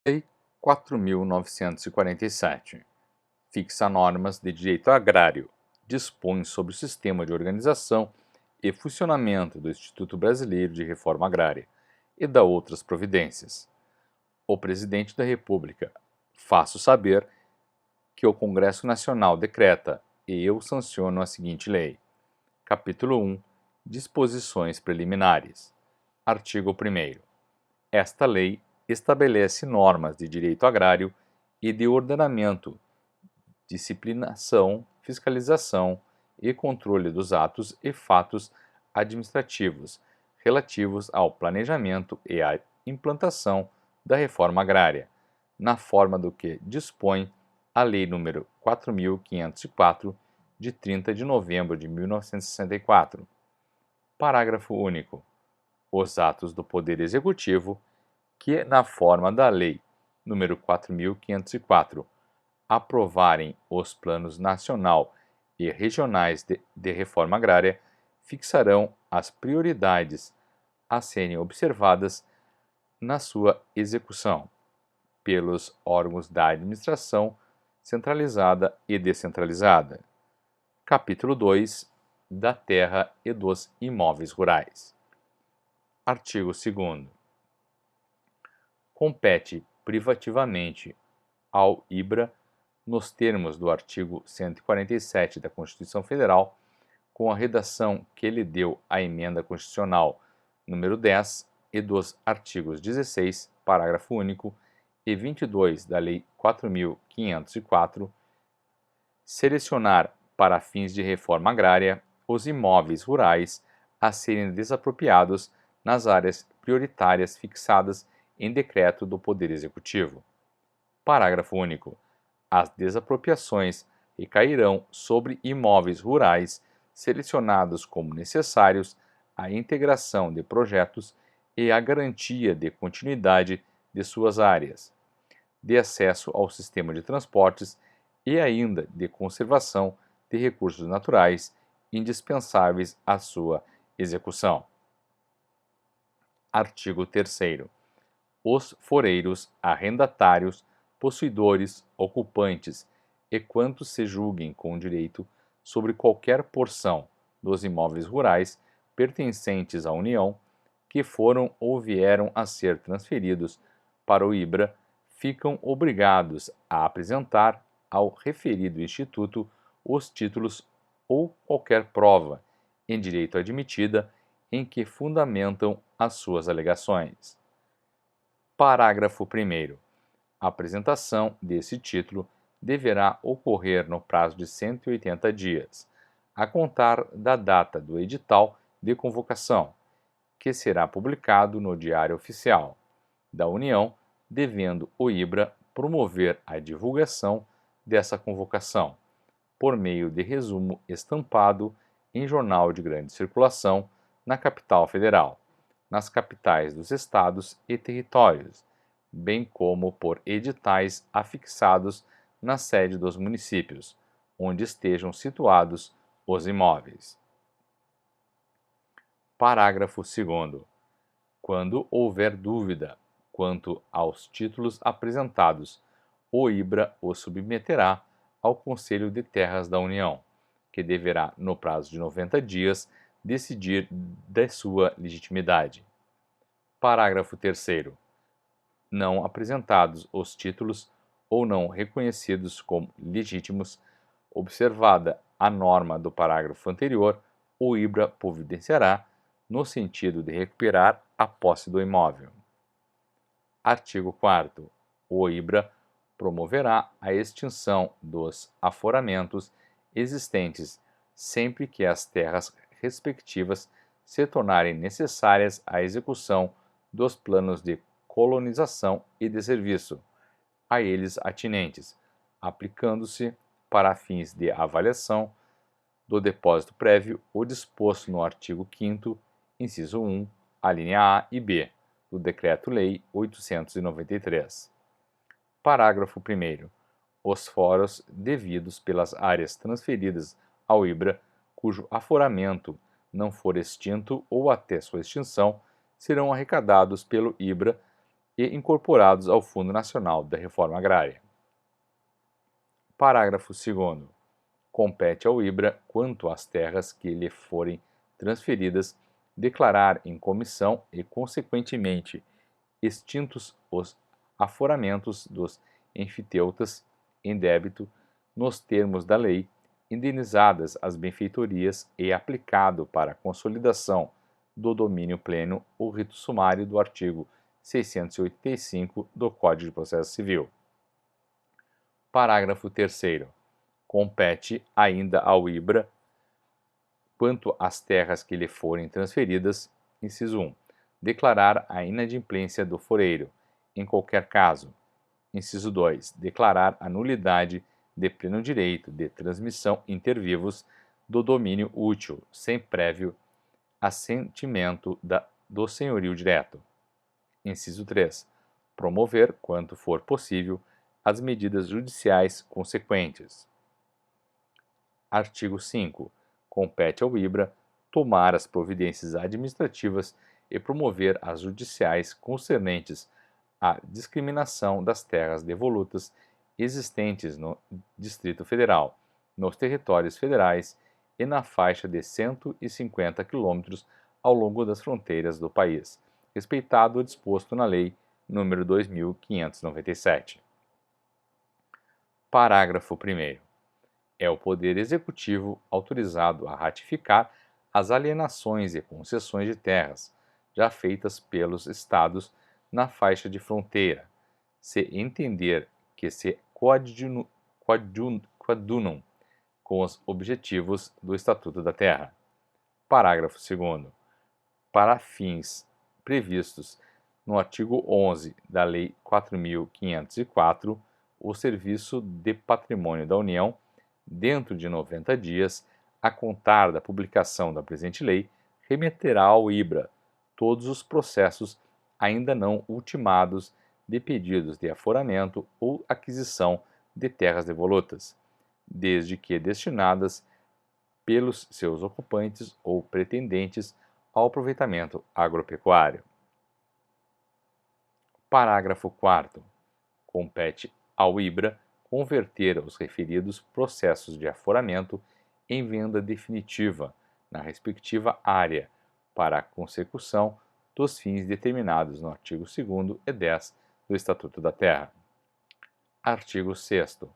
Lei 4.947 fixa normas de direito agrário, dispõe sobre o sistema de organização e funcionamento do Instituto Brasileiro de Reforma Agrária e dá outras providências. O Presidente da República faço saber que o Congresso Nacional decreta e eu sanciono a seguinte lei. Capítulo 1. Disposições preliminares. Artigo 1º. Esta lei estabelece normas de direito agrário e de ordenamento, disciplinação, fiscalização e controle dos atos e fatos administrativos relativos ao planejamento e à implantação da reforma agrária, na forma do que dispõe a Lei nº 4.504, de 30 de novembro de 1964. Parágrafo único. Os atos do Poder Executivo, que, na forma da Lei nº 4.504, aprovarem os planos nacional e regionais de reforma agrária, fixarão as prioridades a serem observadas na sua execução pelos órgãos da administração centralizada e descentralizada. Capítulo 2. Da terra e dos imóveis rurais. Artigo 2º. Compete privativamente ao IBRA, nos termos do artigo 147 da Constituição Federal, com a redação que lhe deu a Emenda Constitucional número 10 e dos artigos 16, parágrafo único, e 22 da Lei 4.504, selecionar para fins de reforma agrária os imóveis rurais a serem desapropriados nas áreas prioritárias fixadas em decreto do Poder Executivo. Parágrafo único. As desapropriações recairão sobre imóveis rurais selecionados como necessários à integração de projetos e à garantia de continuidade de suas áreas, de acesso ao sistema de transportes e ainda de conservação de recursos naturais indispensáveis à sua execução. Artigo 3º. Os foreiros, arrendatários, possuidores, ocupantes e quantos se julguem com direito sobre qualquer porção dos imóveis rurais pertencentes à União, que foram ou vieram a ser transferidos para o IBRA, ficam obrigados a apresentar ao referido Instituto os títulos ou qualquer prova, em direito admitida, em que fundamentam as suas alegações. Parágrafo 1º. A apresentação desse título deverá ocorrer no prazo de 180 dias, a contar da data do edital de convocação, que será publicado no Diário Oficial da União, devendo o IBRA promover a divulgação dessa convocação, por meio de resumo estampado em jornal de grande circulação na capital federal, nas capitais dos estados e territórios, bem como por editais afixados na sede dos municípios, onde estejam situados os imóveis. Parágrafo 2º. Quando houver dúvida quanto aos títulos apresentados, o IBRA os submeterá ao Conselho de Terras da União, que deverá, no prazo de 90 dias, decidir de sua legitimidade. Parágrafo 3º. Não apresentados os títulos ou não reconhecidos como legítimos, observada a norma do parágrafo anterior, o IBRA providenciará no sentido de recuperar a posse do imóvel. Artigo 4º. O IBRA promoverá a extinção dos aforamentos existentes sempre que as terras respectivas se tornarem necessárias à execução dos planos de colonização e de serviço, a eles atinentes, aplicando-se, para fins de avaliação do depósito prévio, o disposto no artigo 5º, inciso 1, alínea A e B, do Decreto-Lei 893. Parágrafo 1º. Os foros devidos pelas áreas transferidas ao IBRA, cujo aforamento não for extinto ou até sua extinção, serão arrecadados pelo IBRA e incorporados ao Fundo Nacional da Reforma Agrária. Parágrafo 2º. Compete ao IBRA, quanto às terras que lhe forem transferidas, declarar em comissão e, consequentemente, extintos os aforamentos dos enfiteutas em débito nos termos da lei, indenizadas as benfeitorias e aplicado para a consolidação do domínio pleno o rito sumário do artigo 685 do Código de Processo Civil. Parágrafo 3º. Compete ainda ao IBRA, quanto às terras que lhe forem transferidas, inciso 1, declarar a inadimplência do foreiro, em qualquer caso. Inciso 2, declarar a nulidade de pleno direito de transmissão inter vivos do domínio útil, sem prévio assentimento do senhorio direto. Inciso 3, promover, quanto for possível, as medidas judiciais consequentes. Artigo 5. Compete ao IBRA tomar as providências administrativas e promover as judiciais concernentes à discriminação das terras devolutas existentes no Distrito Federal, nos territórios federais e na faixa de 150 km ao longo das fronteiras do país, respeitado o disposto na Lei nº 2.597. Parágrafo 1º. É o Poder Executivo autorizado a ratificar as alienações e concessões de terras já feitas pelos Estados na faixa de fronteira, se entender que se coadunam com os objetivos do Estatuto da Terra. Parágrafo 2º. Para fins previstos no artigo 11 da Lei 4.504, o Serviço de Patrimônio da União, dentro de 90 dias, a contar da publicação da presente lei, remeterá ao IBRA todos os processos ainda não ultimados de pedidos de aforamento ou aquisição de terras devolutas, desde que destinadas pelos seus ocupantes ou pretendentes ao aproveitamento agropecuário. Parágrafo 4º. Compete ao IBRA converter os referidos processos de aforamento em venda definitiva na respectiva área para a consecução dos fins determinados no artigo 2º e 10 do Estatuto da Terra. Artigo 6º.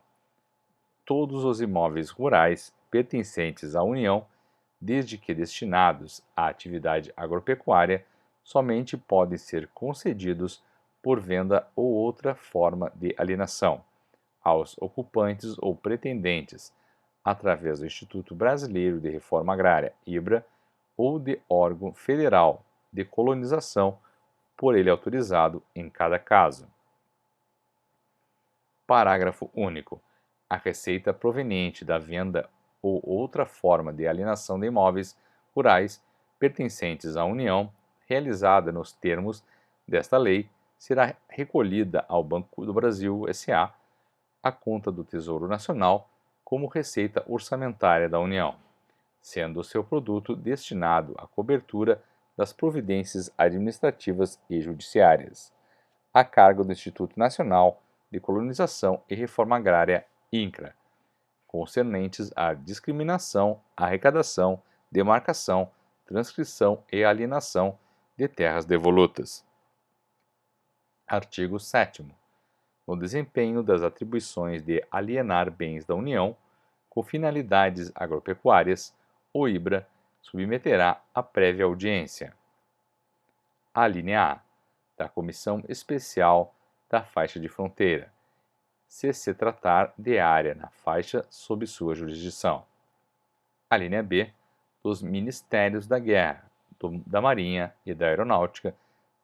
Todos os imóveis rurais pertencentes à União, desde que destinados à atividade agropecuária, somente podem ser concedidos por venda ou outra forma de alienação aos ocupantes ou pretendentes, através do Instituto Brasileiro de Reforma Agrária, IBRA, ou de órgão federal de colonização, por ele autorizado em cada caso. Parágrafo único. A receita proveniente da venda ou outra forma de alienação de imóveis rurais pertencentes à União, realizada nos termos desta lei, será recolhida ao Banco do Brasil S.A., a conta do Tesouro Nacional, como receita orçamentária da União, sendo o seu produto destinado à cobertura das providências administrativas e judiciárias, a cargo do Instituto Nacional de Colonização e Reforma Agrária, INCRA, concernentes à discriminação, arrecadação, demarcação, transcrição e alienação de terras devolutas. Artigo 7º. No desempenho das atribuições de alienar bens da União, com finalidades agropecuárias, o IBRA submeterá a prévia audiência. A linha A. Da Comissão Especial da Faixa de Fronteira, se tratar de área na faixa sob sua jurisdição. A linha B. Dos Ministérios da Guerra, da Marinha e da Aeronáutica,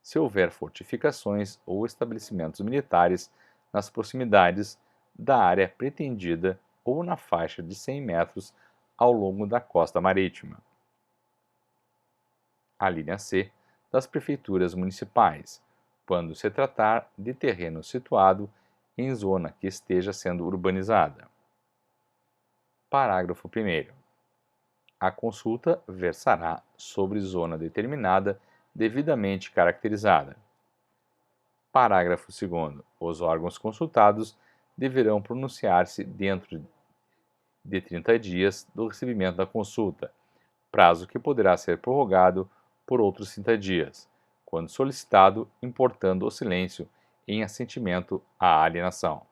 se houver fortificações ou estabelecimentos militares nas proximidades da área pretendida ou na faixa de 100 metros ao longo da costa marítima. A linha C. Das prefeituras municipais, quando se tratar de terreno situado em zona que esteja sendo urbanizada. Parágrafo 1º. A consulta versará sobre zona determinada devidamente caracterizada. Parágrafo 2º. Os órgãos consultados deverão pronunciar-se dentro de 30 dias do recebimento da consulta, prazo que poderá ser prorrogado por outros 30 dias, quando solicitado, importando o silêncio em assentimento à alienação.